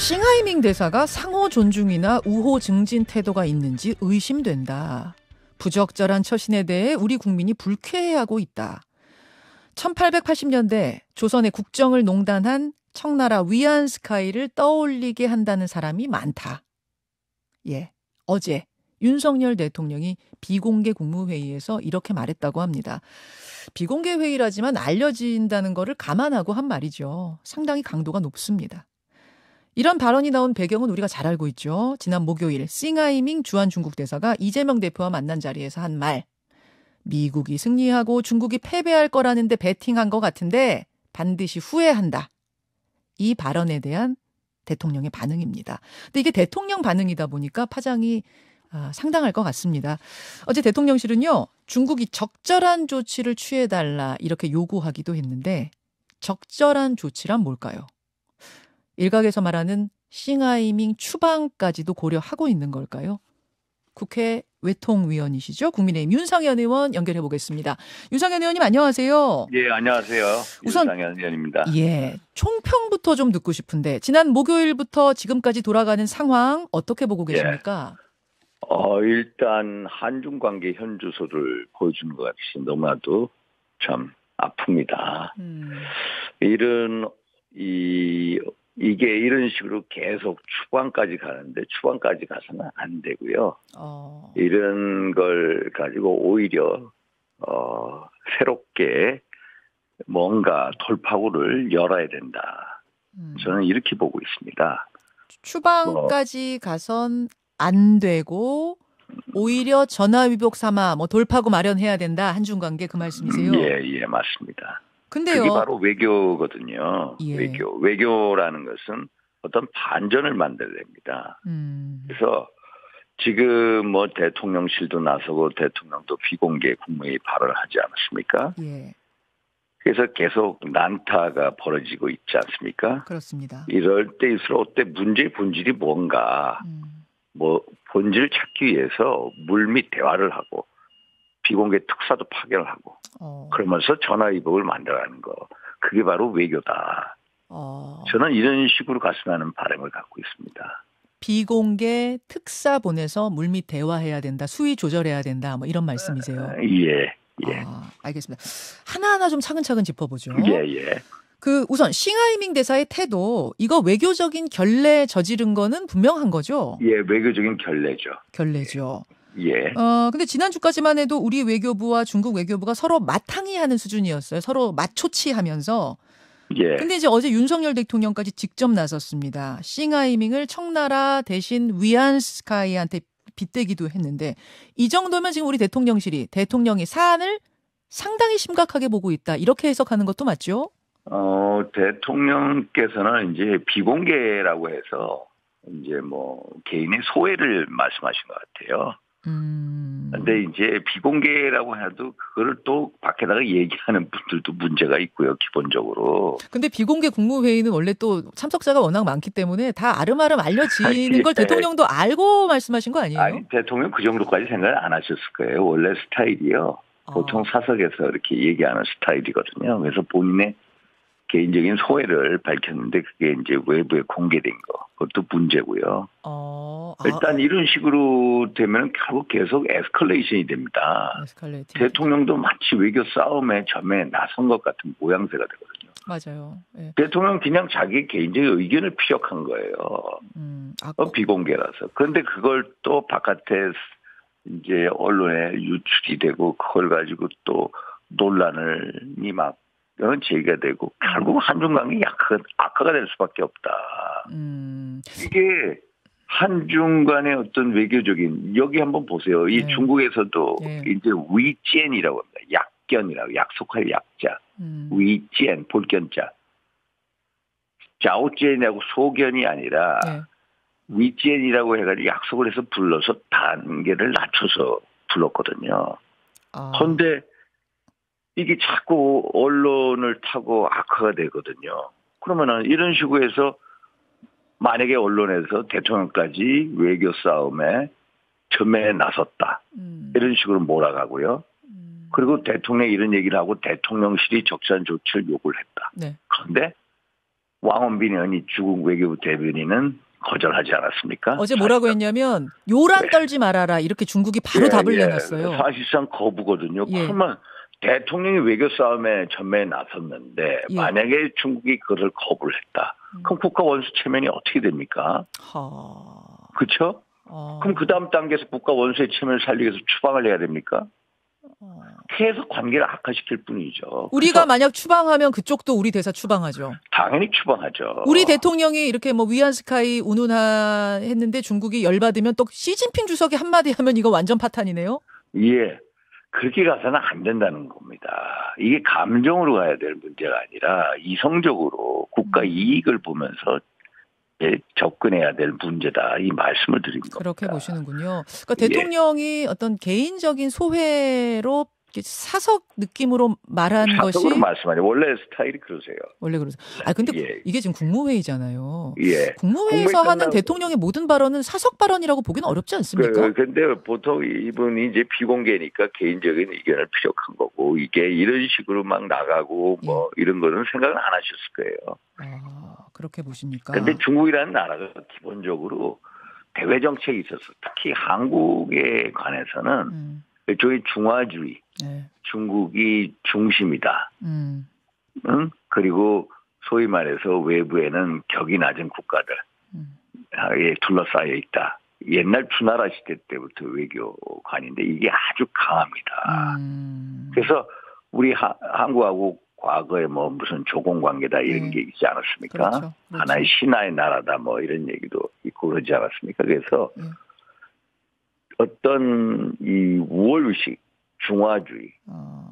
싱하이밍 대사가 상호 존중이나 우호 증진 태도가 있는지 의심된다. 부적절한 처신에 대해 우리 국민이 불쾌해하고 있다. 1880년대 조선의 국정을 농단한 청나라 위안스카이를 떠올리게 한다는 사람이 많다. 예, 어제 윤석열 대통령이 비공개 국무회의에서 이렇게 말했다고 합니다. 비공개 회의라지만 알려진다는 거를 감안하고 한 말이죠. 상당히 강도가 높습니다. 이런 발언이 나온 배경은 우리가 잘 알고 있죠. 지난 목요일 싱하이밍 주한 중국 대사가 이재명 대표와 만난 자리에서 한 말. 미국이 승리하고 중국이 패배할 거라는데 베팅한 것 같은데 반드시 후회한다. 이 발언에 대한 대통령의 반응입니다. 근데 이게 대통령 반응이다 보니까 파장이 상당할 것 같습니다. 어제 대통령실은요, 중국이 적절한 조치를 취해달라 이렇게 요구하기도 했는데 적절한 조치란 뭘까요? 일각에서 말하는 싱하이밍 추방까지도 고려하고 있는 걸까요? 국회 외통위원이시죠? 국민의힘 윤상현 의원 연결해 보겠습니다. 윤상현 의원님 안녕하세요. 예, 안녕하세요. 우선 윤상현 의원입니다. 예, 총평부터 좀 듣고 싶은데 지난 목요일부터 지금까지 돌아가는 상황 어떻게 보고 계십니까? 일단 한중 관계 현주소를 보여주는 것 같이 너무나도 참 아픕니다. 이게 이런 식으로 계속 추방까지 가는데 추방까지 가서는 안 되고요. 이런 걸 가지고 오히려 새롭게 뭔가 돌파구를 열어야 된다. 저는 이렇게 보고 있습니다. 추방까지 가선 안 되고 오히려 전화위복 삼아 돌파구 마련해야 된다. 한중 관계 그 말씀이세요? 예, 맞습니다. 근데 그게 바로 외교거든요. 예. 외교라는 것은 어떤 반전을 만들어야 됩니다. 그래서 지금 대통령실도 나서고 대통령도 비공개 국무회의 발언을 하지 않았습니까? 예. 그래서 계속 난타가 벌어지고 있지 않습니까? 그렇습니다. 이럴 때일수록 문제의 본질이 뭔가 본질을 찾기 위해서 물밑 대화를 하고 비공개 특사도 파견을 하고 그러면서 전화위복을 만들어가는 거. 그게 바로 외교다. 저는 이런 식으로 갔으면 하는 바람을 갖고 있습니다. 비공개 특사 보내서 물밑 대화해야 된다. 수위 조절해야 된다. 이런 말씀이세요? 예. 알겠습니다. 하나하나 좀 차근차근 짚어보죠. 예. 우선 싱하이밍 대사의 태도, 이거 외교적인 결례 저지른 거는 분명한 거죠? 예, 외교적인 결례죠. 예. 근데 지난주까지만 해도 우리 외교부와 중국 외교부가 서로 마탕이하는 수준이었어요. 서로 맞초치하면서. 예. 근데 이제 어제 윤석열 대통령까지 직접 나섰습니다. 싱하이밍을 청나라 대신 위안스카이한테 빗대기도 했는데 이 정도면 지금 우리 대통령이 사안을 상당히 심각하게 보고 있다. 이렇게 해석하는 것도 맞죠? 대통령께서는 이제 비공개라고 해서 이제 개인의 소외를 말씀하신 것 같아요. 근데 이제 비공개라고 해도 그거를 또 밖에다가 얘기하는 분들도 문제가 있고요, 기본적으로. 근데 비공개 국무회의는 원래 또 참석자가 워낙 많기 때문에 다 아름아름 알려지는 걸 대통령도 알고 말씀하신 거 아니에요? 아니, 대통령 그 정도까지 생각을 안 하셨을 거예요. 원래 스타일이요. 보통 사석에서 이렇게 얘기하는 스타일이거든요. 그래서 본인의 개인적인 소회를 밝혔는데 그게 이제 외부에 공개된 거. 그것도 문제고요. 일단 이런 식으로 되면 결국 계속 에스컬레이션이 됩니다. 대통령도 마치 외교 싸움에 점에 나선 것 같은 모양새가 되거든요. 맞아요. 예. 대통령은 그냥 자기 개인적인 의견을 피력한 거예요. 비공개라서. 그런데 그걸 또 바깥에 이제 언론에 유출이 되고 그걸 가지고 또 논란이 막 제기가 되고 결국 한중 관계 악화가 될 수밖에 없다. 이게 한중 간의 어떤 외교적인 여기 한번 보세요. 이 중국에서도 이제 위지엔이라고 합니다. 약견이라고 약속할 약자. 위지엔 볼견자. 자오지엔이라고 소견이 아니라 위지엔이라고 해가지고 약속을 해서 불러서 단계를 낮춰서 불렀거든요. 그런데 이게 자꾸 언론을 타고 악화가 되거든요. 그러면은 이런 식으로 해서 만약에 언론에서 대통령까지 외교 싸움에 전면에 나섰다. 이런 식으로 몰아가고요. 그리고 대통령이 이런 얘기를 하고 대통령실이 적절한 조치를 요구를 했다. 그런데 왕원빈 의원이 중국 외교부 대변인은 거절하지 않았습니까? 어제 뭐라고 했냐면 요란 떨지 말아라 이렇게 중국이 바로 답을 내놨어요. 사실상 거부거든요. 예. 그러면 대통령이 외교 싸움에 전면에 나섰는데 예. 만약에 중국이 그를 거부를 했다. 그럼 국가 원수 체면이 어떻게 됩니까? 그렇죠? 그럼 그 다음 단계에서 국가 원수의 체면을 살리기 위해서 추방을 해야 됩니까? 계속 관계를 악화시킬 뿐이죠. 우리가 만약 추방하면 그쪽도 우리 대사 추방하죠. 당연히 추방하죠. 우리 대통령이 이렇게 뭐 위안스카이 운운하 했는데 중국이 열받으면 또 시진핑 주석이 한마디 하면 이거 완전 파탄이네요. 예. 그렇게 가서는 안 된다는 겁니다. 이게 감정으로 가야 될 문제가 아니라 이성적으로 국가 이익을 보면서 접근해야 될 문제다. 이 말씀을 드린 겁니다. 그렇게 보시는군요. 그러니까 대통령이 어떤 개인적인 소회로 사석 느낌으로 말한 것이. 사석으로 말씀하죠. 원래 스타일이 그러세요. 원래 그러세요. 근데 이게 지금 국무회의잖아요. 예. 국무회의에서 하는 대통령의 모든 발언은 사석 발언이라고 보기는 어렵지 않습니까? 그런데 보통 이분이 이제 비공개니까 개인적인 의견을 피력한 거고 이게 이런 식으로 막 나가고 뭐 이런 거는 생각은 안 하셨을 거예요. 그렇게 보십니까? 그런데 중국이라는 나라가 기본적으로 대외 정책이 있어서 특히 한국에 관해서는 일종의 중화주의, 중국이 중심이다. 그리고 소위 말해서 외부에는 격이 낮은 국가들에 둘러싸여 있다. 옛날 주나라 시대 때부터 외교관인데 이게 아주 강합니다. 그래서 우리 한국하고 과거에 뭐 무슨 조공관계다 이런 게 있지 않았습니까? 그렇죠. 하나의 신화의 나라다 뭐 이런 얘기도 있고 그러지 않았습니까? 그래서 어떤 이 우월의식, 중화주의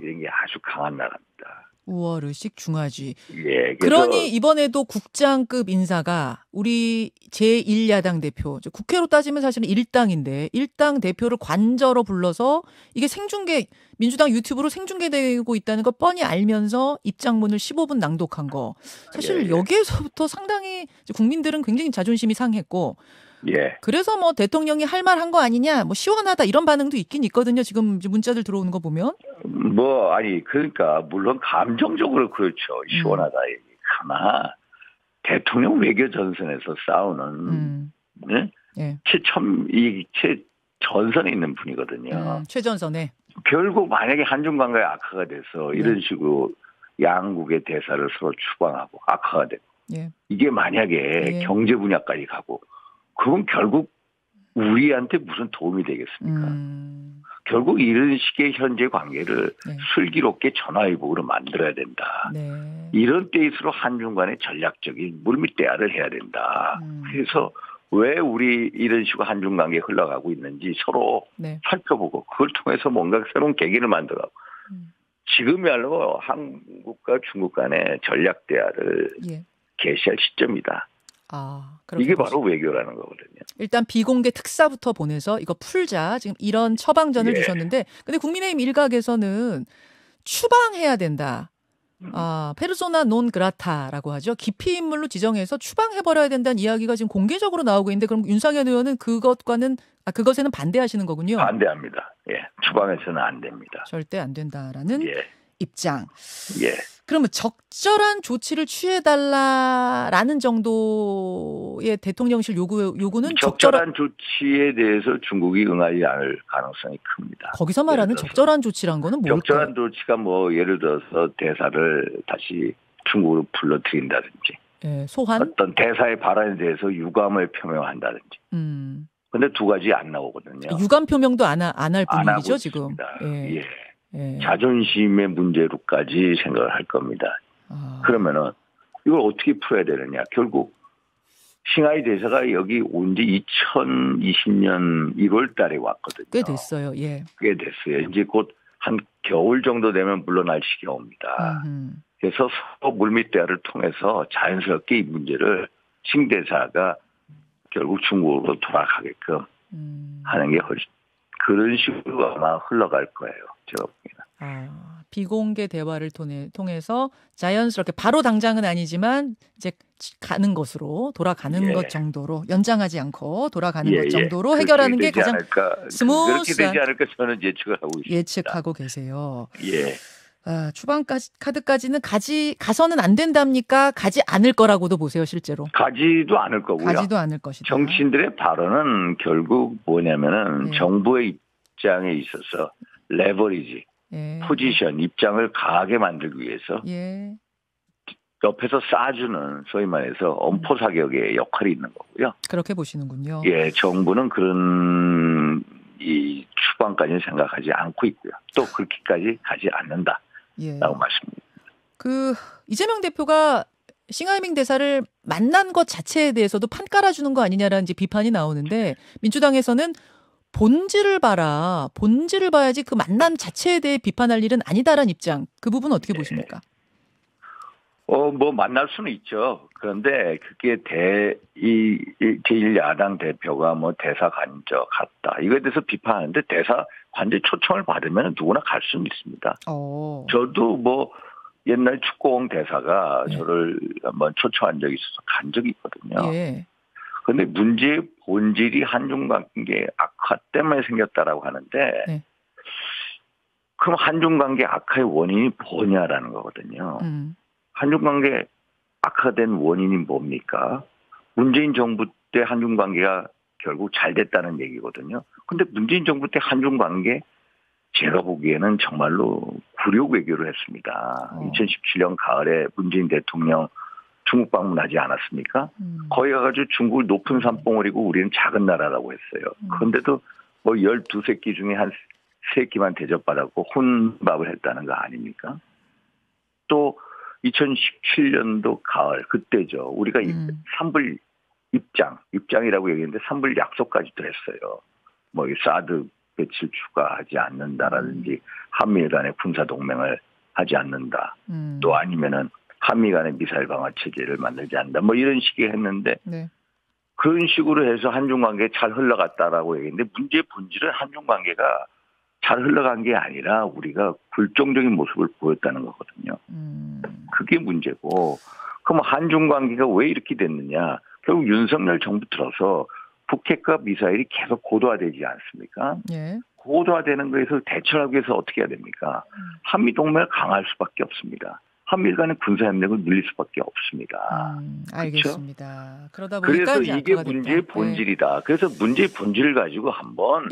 이런 게 아주 강한 나라입니다. 우월의식, 중화주의. 예. 그러니 이번에도 국장급 인사가 우리 제1야당 대표, 국회로 따지면 사실은 1당인데 1당 대표를 관저로 불러서 이게 생중계, 민주당 유튜브로 생중계되고 있다는 걸 뻔히 알면서 입장문을 15분 낭독한 거. 사실 여기에서부터 상당히 국민들은 굉장히 자존심이 상했고 그래서 뭐 대통령이 할 말 한 거 아니냐, 뭐 시원하다 이런 반응도 있긴 있거든요. 지금 문자들 들어오는 거 보면. 그러니까 물론 감정적으로 그렇죠. 시원하다 얘기하나 대통령 외교 전선에서 싸우는 최전선에 있는 분이거든요. 최전선에. 결국 만약에 한중 관계가 악화가 돼서 이런 식으로 양국의 대사를 서로 추방하고 악화가 되고 이게 만약에 경제 분야까지 가고 그건 결국 우리한테 무슨 도움이 되겠습니까? 결국 이런 식의 현재 관계를 슬기롭게 전화위복으로 만들어야 된다. 이런 때일수록 한중 간의 전략적인 물밑대화를 해야 된다. 그래서 왜 우리 이런 식으로 한중 관계가 흘러가고 있는지 서로 살펴보고 그걸 통해서 뭔가 새로운 계기를 만들어가고 지금이야말로 한국과 중국 간의 전략대화를 개시할 시점이다. 이게 바로 외교라는 거거든요. 일단 비공개 특사부터 보내서 이거 풀자. 지금 이런 처방전을 주셨는데 근데 국민의힘 일각에서는 추방해야 된다. 페르소나 논 그라타라고 하죠. 기피 인물로 지정해서 추방해버려야 된다는 이야기가 지금 공개적으로 나오고 있는데 그럼 윤상현 의원은 그것에는 반대하시는 거군요. 반대합니다. 추방해서는 안 됩니다. 절대 안 된다라는 입장. 그러면 적절한 조치를 취해달라라는 정도의 대통령실 요구는 적절한 조치에 대해서 중국이 응하지 않을 가능성이 큽니다. 거기서 말하는 적절한 조치란 거는 뭘까요? 적절한 조치가 뭐 예를 들어서 대사를 다시 중국으로 불러들인다든지 소환? 어떤 대사의 발언에 대해서 유감을 표명한다든지. 근데 두 가지 안 나오거든요. 유감 표명도 안 할 분위기죠 지금. 자존심의 문제로까지 생각을 할 겁니다. 그러면은 이걸 어떻게 풀어야 되느냐. 결국 싱하이 대사가 여기 온 지 2020년 1월 달에 왔거든요. 꽤 됐어요. 꽤 됐어요. 이제 곧 한 겨울 정도 되면 물러날 시기가 옵니다. 그래서 서로 물밑 대화를 통해서 자연스럽게 이 문제를 싱 대사가 결국 중국으로 돌아가게끔 하는 게 그런 식으로 아마 흘러갈 거예요. 제가 보기에는. 비공개 대화를 통해서 자연스럽게 바로 당장은 아니지만 이제 가는 것으로 돌아가는 것 정도로 연장하지 않고 돌아가는 것 정도로 해결하는 게 가장 스무스한. 그렇게 되지 않을까 저는 예측을 하고 있습니다. 예측하고 계세요. 추방 카드까지는 가서는 안 된답니까? 가지 않을 거라고도 보세요, 실제로. 가지도 않을 거고요. 가지도 않을 것이다. 정치인들의 발언은 결국 뭐냐면은 예. 정부의 입장에 있어서 레버리지, 예. 포지션, 입장을 강하게 만들기 위해서 예. 옆에서 쏴주는 소위 말해서 엄포사격의 역할이 있는 거고요. 그렇게 보시는군요. 예, 정부는 그런 이 추방까지는 생각하지 않고 있고요. 또 그렇게까지 가지 않는다라고 예. 말씀드립니다. 이재명 대표가 싱하이밍 대사를 만난 것 자체에 대해서도 판 깔아주는 거 아니냐라는 이제 비판이 나오는데 민주당에서는 본질을 봐라. 본질을 봐야지 그 만남 자체에 대해 비판할 일은 아니다라는 입장. 그 부분 어떻게 보십니까? 뭐 만날 수는 있죠. 그런데 그게 제1야당 대표가 뭐 대사 간접 갔다. 이거에 대해서 비판하는데 대사 관제 초청을 받으면 누구나 갈 수는 있습니다. 저도 뭐 옛날 축구공 대사가 저를 한번 초청한 적이 있어서 간 적이 있거든요. 예. 그런데 문제의 본질이 한중 관계 악화 때문에 생겼다라고 하는데 네. 그럼 한중 관계 악화의 원인이 뭐냐라는 거거든요. 한중 관계 악화된 원인이 뭡니까? 문재인 정부 때 한중 관계가 결국 잘 됐다는 얘기거든요. 근데 문재인 정부 때 한중 관계 제가 보기에는 정말로 굴욕 외교를 했습니다. 2017년 가을에 문재인 대통령 중국 방문하지 않았습니까? 거기 가가지고 중국을 높은 산봉우리고 우리는 작은 나라라고 했어요. 그런데도 뭐 12새끼 중에 한 3끼만 대접받았고 혼밥을 했다는 거 아닙니까? 또 2017년도 가을 그때죠. 우리가 삼불 입장이라고 얘기했는데 삼불 약속까지도 했어요. 뭐 사드 배치를 추가하지 않는다라든지 한미일 간의 군사 동맹을 하지 않는다. 또 아니면은 한미 간의 미사일 방어 체제를 만들지 않는다. 뭐 이런 식의 했는데 네. 그런 식으로 해서 한중 관계 잘 흘러갔다라고 얘기했는데 문제의 본질은 한중 관계가 잘 흘러간 게 아니라 우리가 굴종적인 모습을 보였다는 거거든요. 그게 문제고 그럼 한중 관계가 왜 이렇게 됐느냐. 결국 윤석열 정부 들어서 북핵과 미사일이 계속 고도화되지 않습니까? 예. 고도화되는 거에서 대처하기 위해서 어떻게 해야 됩니까? 한미 동맹을 강화할 수밖에 없습니다. 한미일 간의 군사협력을 늘릴 수밖에 없습니다. 알겠습니다. 그러다 보니까 그래서 이게 문제의 본질이다. 그래서 문제의 본질을 가지고 한번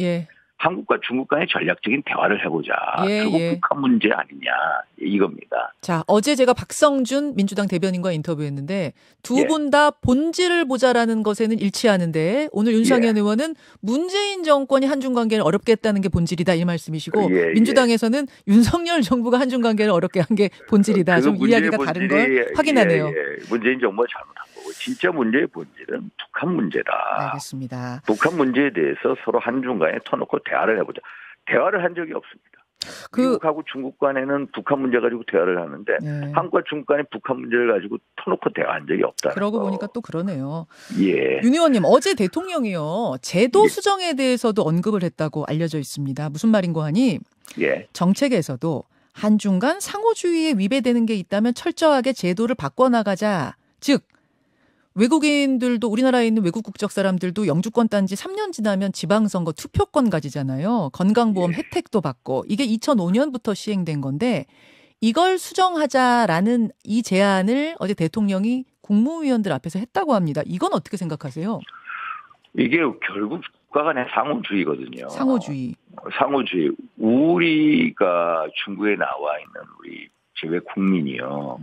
한국과 중국 간의 전략적인 대화를 해보자. 결국 북한 문제 아니냐 이겁니다. 자, 어제 제가 박성준 민주당 대변인과 인터뷰했는데 두 분 다 본질을 보자라는 것에는 일치하는데 오늘 윤상현 의원은 문재인 정권이 한중 관계를 어렵게 했다는 게 본질이다 이 말씀이시고 민주당에서는 윤석열 정부가 한중 관계를 어렵게 한 게 본질이다. 좀 이야기가 다른 걸 확인하네요. 문재인 정부가 잘못한 거고 진짜 문제의 본질은 북한 문제다. 알겠습니다. 북한 문제에 대해서 서로 한중 간에 터놓고 대화를 해보자. 대화를 한 적이 없습니다. 미국하고 중국 간에는 북한 문제 가지고 대화를 하는데 한국과 중국 간에 북한 문제를 가지고 터놓고 대화한 적이 없다. 그러고 보니까 또 그러네요. 예. 윤 의원님 어제 대통령이요. 제도 수정에 대해서도 언급을 했다고 알려져 있습니다. 무슨 말인고 하니 정책에서도 한중 간 상호주의에 위배되는 게 있다면 철저하게 제도를 바꿔나가자. 즉 외국인들도 우리나라에 있는 외국 국적 사람들도 영주권 딴 지 3년 지나면 지방선거 투표권 가지잖아요. 건강보험 혜택도 받고 이게 2005년부터 시행된 건데 이걸 수정하자라는 이 제안을 어제 대통령이 국무위원들 앞에서 했다고 합니다. 이건 어떻게 생각하세요? 이게 결국 국가 간의 상호주의거든요. 상호주의. 우리가 중국에 나와 있는 우리 제외 국민이요.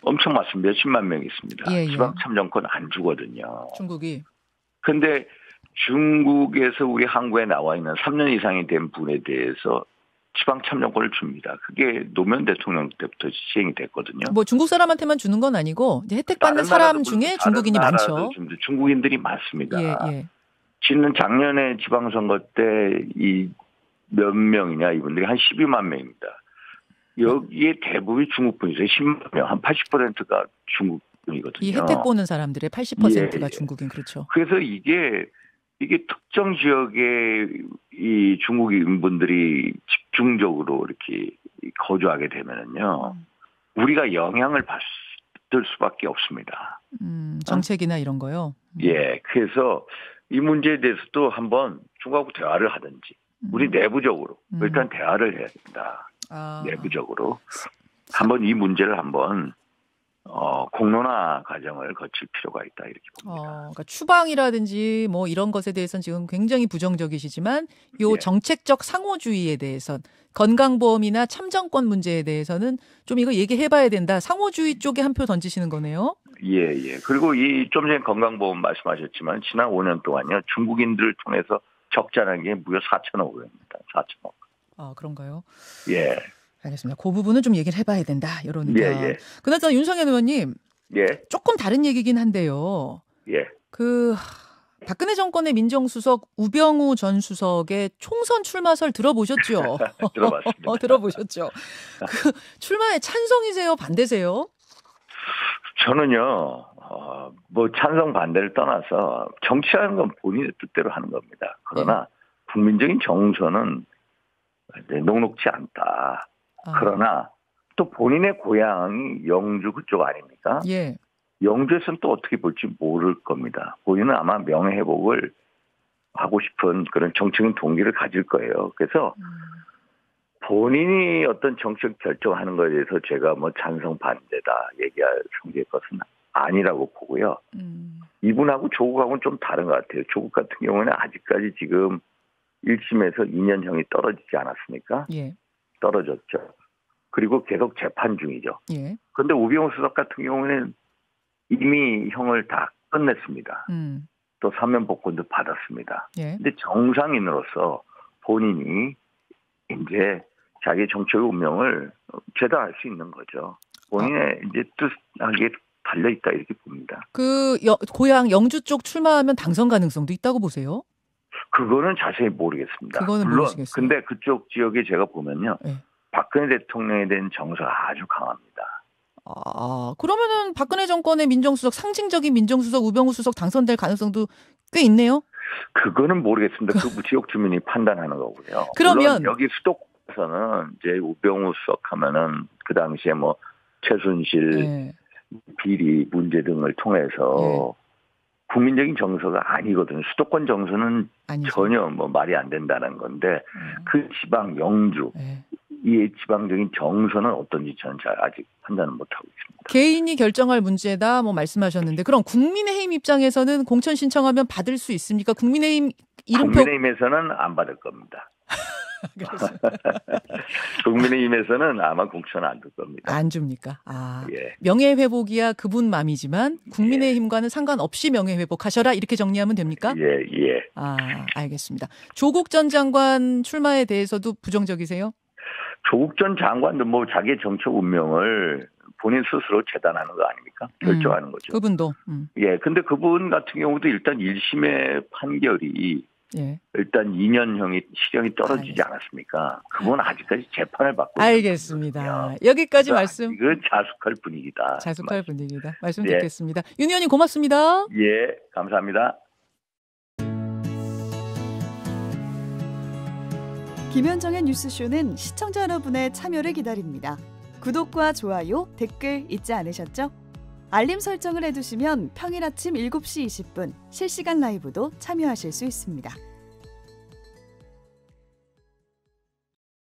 엄청 많습니다. 몇십만 명 있습니다. 지방 참정권 안 주거든요. 중국이. 그런데 중국에서 우리 한국에 나와 있는 3년 이상이 된 분에 대해서 지방 참정권을 줍니다. 그게 노무현 대통령 때부터 시행이 됐거든요. 뭐 중국 사람한테만 주는 건 아니고 이제 혜택 받는 사람 중에 중국인이 많죠. 중국인들이 많습니다. 지는 작년에 지방선거 때 이 몇 명이냐 이분들이 한 12만 명입니다. 여기에 대부분이 중국분이세요. 10만 명, 한 80%가 중국분이거든요. 이 혜택 보는 사람들의 80%가 중국인, 그렇죠. 그래서 이게 특정 지역에 이 중국인분들이 집중적으로 이렇게 거주하게 되면은요, 우리가 영향을 받을 수밖에 없습니다. 정책이나 이런 거요. 그래서 이 문제에 대해서도 한번 중국하고 대화를 하든지, 우리 내부적으로 일단 대화를 해야 된다. 내부적으로 한번 이 문제를 한번 공론화 과정을 거칠 필요가 있다 이렇게 봅니다. 그러니까 추방이라든지 뭐 이런 것에 대해서는 지금 굉장히 부정적이시지만 요 정책적 상호주의에 대해선 건강보험이나 참정권 문제에 대해서는 좀 이거 얘기해봐야 된다. 상호주의 쪽에 한 표 던지시는 거네요. 예. 그리고 이 좀 전에 건강보험 말씀하셨지만 지난 5년 동안요 중국인들을 통해서 적자라는 게 무려 4천억 원입니다. 4천억. 그런가요? 예. 알겠습니다. 그 부분은 좀 얘기를 해봐야 된다. 이런 의견. 예. 그나저나 윤석열 의원님. 예. 조금 다른 얘기긴 한데요. 예. 박근혜 정권의 민정수석 우병우 전 수석의 총선 출마설 들어보셨죠? 들어봤습니다. 들어보셨죠? 출마에 찬성이세요? 반대세요? 저는요, 뭐 찬성 반대를 떠나서 정치하는 건 본인의 뜻대로 하는 겁니다. 그러나 국민적인 정서는 녹록지 않다. 그러나 또 본인의 고향이 영주 그쪽 아닙니까? 예. 영주에서는 또 어떻게 볼지 모를 겁니다. 본인은 아마 명예회복을 하고 싶은 그런 정치적인 동기를 가질 거예요. 그래서 본인이 어떤 정책 결정하는 것에 대해서 제가 뭐 찬성 반대다 얘기할 성질의 것은 아니라고 보고요. 이분하고 조국하고는 좀 다른 것 같아요. 조국 같은 경우는 아직까지 지금 1심에서 2년형이 떨어지지 않았습니까? 예. 떨어졌죠. 그리고 계속 재판 중이죠. 예. 그런데 우병우 수석 같은 경우는 이미 형을 다 끝냈습니다. 또 사면 복권도 받았습니다. 그런데 정상인으로서 본인이 이제 자기 정치의 운명을 제대할 수 있는 거죠. 본인의 이제 뜻하게 달려 있다 이렇게 봅니다. 고향 영주 쪽 출마하면 당선 가능성도 있다고 보세요? 그거는 자세히 모르겠습니다. 그거는 물론 모르시겠어요. 근데 그쪽 지역에 제가 보면요. 네. 박근혜 대통령에 대한 정서가 아주 강합니다. 그러면은 박근혜 정권의 민정수석, 상징적인 민정수석 우병우 수석 당선될 가능성도 꽤 있네요? 그거는 모르겠습니다. 그 지역 주민이 판단하는 거고요. 그러면 물론 여기 수도권에서는 이제 우병우 수석 하면은 그 당시에 뭐 최순실 비리 문제 등을 통해서 국민적인 정서가 아니거든요. 수도권 정서는 아니죠. 전혀 뭐 말이 안 된다는 건데 그 지방 영주 이 지방적인 정서는 어떤지 저는 잘 아직 판단을 못하고 있습니다. 개인이 결정할 문제다 뭐 말씀하셨는데 그럼 국민의힘 입장에서는 공천 신청하면 받을 수 있습니까? 국민의힘 이름표 국민의힘에서는 안 받을 겁니다. 국민의힘에서는 아마 공천 안 줄 겁니다. 안 줍니까? 명예회복이야 그분 맘이지만 국민의힘과는 상관없이 명예회복하셔라 이렇게 정리하면 됩니까? 예. 알겠습니다. 조국 전 장관 출마에 대해서도 부정적이세요? 조국 전 장관도 뭐 자기의 정치 운명을 본인 스스로 재단하는 거 아닙니까? 결정하는 거죠. 그분도. 근데 그분 같은 경우도 일단 1심의 판결이 일단 2년형이 실형이 떨어지지 않았습니까? 그건 아직까지 재판을 받고 알겠습니다. 여기까지 말씀. 이건 자숙할 분위기다. 자숙할 분위기다. 말씀 듣겠습니다. 윤 의원님 고맙습니다. 예, 감사합니다. 김현정의 뉴스쇼는 시청자 여러분의 참여를 기다립니다. 구독과 좋아요, 댓글 잊지 않으셨죠? 알림 설정을 해두시면 평일 아침 7시 20분 실시간 라이브도 참여하실 수 있습니다.